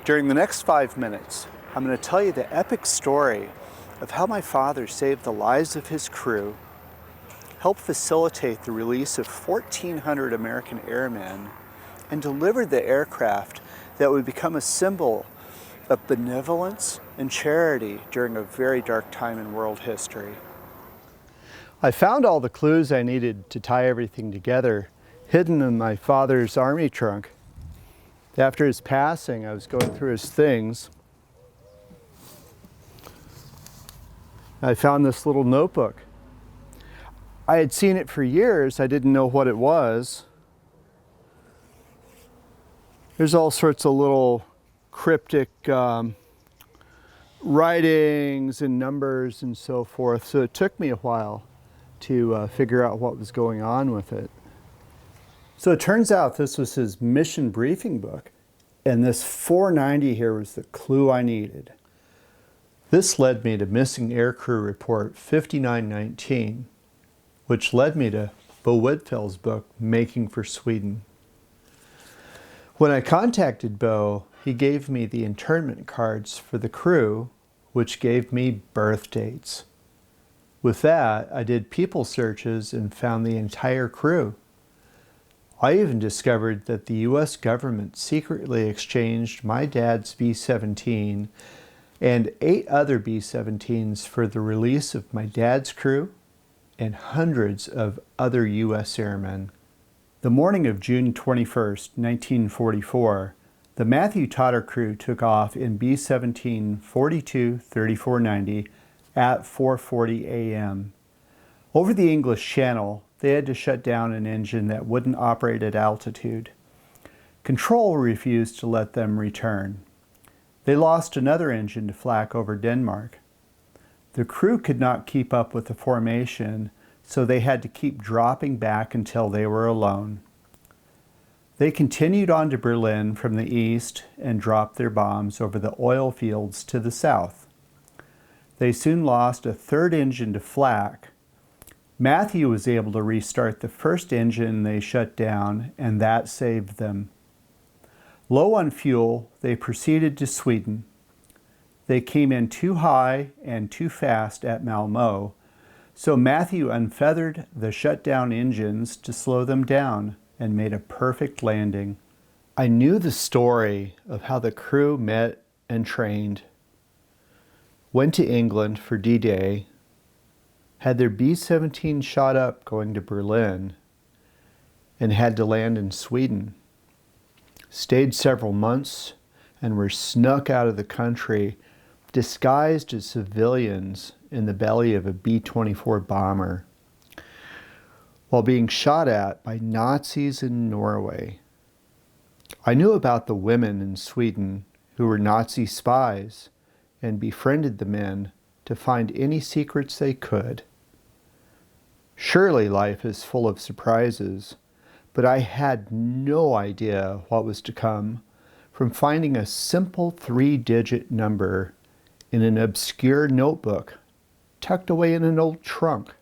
During the next 5 minutes, I'm going to tell you the epic story of how my father saved the lives of his crew, helped facilitate the release of 1,400 American airmen, and delivered the aircraft that would become a symbol of benevolence and charity during a very dark time in world history. I found all the clues I needed to tie everything together hidden in my father's army trunk. After his passing, I was going through his things. I found this little notebook. I had seen it for years. I didn't know what it was. There's all sorts of little cryptic writings and numbers and so forth. So it took me a while to figure out what was going on with it. So it turns out this was his mission briefing book, and this 490 here was the clue I needed. This led me to Missing Aircrew Report 5919, which led me to Bo Whitfield's book, Making for Sweden. When I contacted Bo, he gave me the internment cards for the crew, which gave me birth dates. With that, I did people searches and found the entire crew. I even discovered that the U.S. government secretly exchanged my dad's B-17 and 8 other B-17s for the release of my dad's crew and hundreds of other U.S. airmen. The morning of June 21st, 1944, the Matthew Totter crew took off in B-17 42-3490 at 4:40 a.m. Over the English Channel, they had to shut down an engine that wouldn't operate at altitude. Control refused to let them return. They lost another engine to flak over Denmark. The crew could not keep up with the formation, so they had to keep dropping back until they were alone. They continued on to Berlin from the east and dropped their bombs over the oil fields to the south. They soon lost a third engine to flak. Matthew was able to restart the first engine they shut down, and that saved them. Low on fuel, they proceeded to Sweden. They came in too high and too fast at Malmö, so Matthew unfeathered the shut-down engines to slow them down and made a perfect landing. I knew the story of how the crew met and trained, went to England for D-Day, had their B-17 shot up going to Berlin, and had to land in Sweden. Stayed several months and were snuck out of the country, disguised as civilians in the belly of a B-24 bomber, while being shot at by Nazis in Norway. I knew about the women in Sweden who were Nazi spies and befriended the men to find any secrets they could. Surely life is full of surprises, but I had no idea what was to come from finding a simple 3-digit number in an obscure notebook tucked away in an old trunk.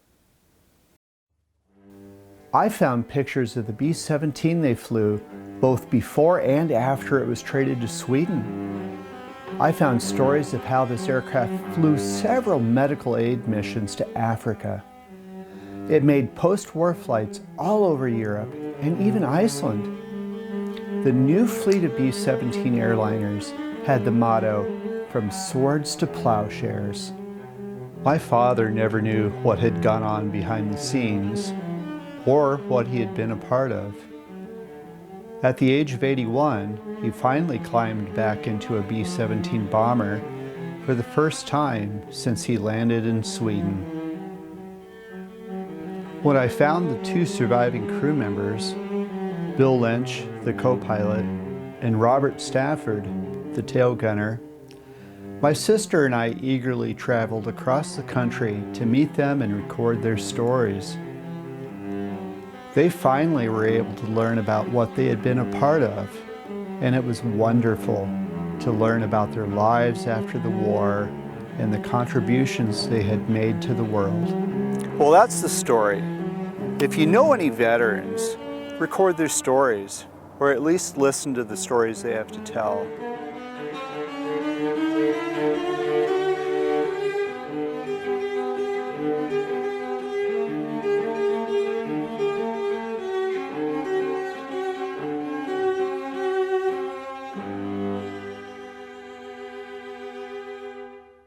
I found pictures of the B-17 they flew both before and after it was traded to Sweden. I found stories of how this aircraft flew several medical aid missions to Africa. It made post-war flights all over Europe and even Iceland. The new fleet of B-17 airliners had the motto, "From swords to plowshares." My father never knew what had gone on behind the scenes or what he had been a part of. At the age of 81, he finally climbed back into a B-17 bomber for the first time since he landed in Sweden. When I found the 2 surviving crew members, Bill Lynch, the co-pilot, and Robert Stafford, the tail gunner, my sister and I eagerly traveled across the country to meet them and record their stories. They finally were able to learn about what they had been a part of, and it was wonderful to learn about their lives after the war and the contributions they had made to the world. Well, that's the story. If you know any veterans, record their stories, or at least listen to the stories they have to tell.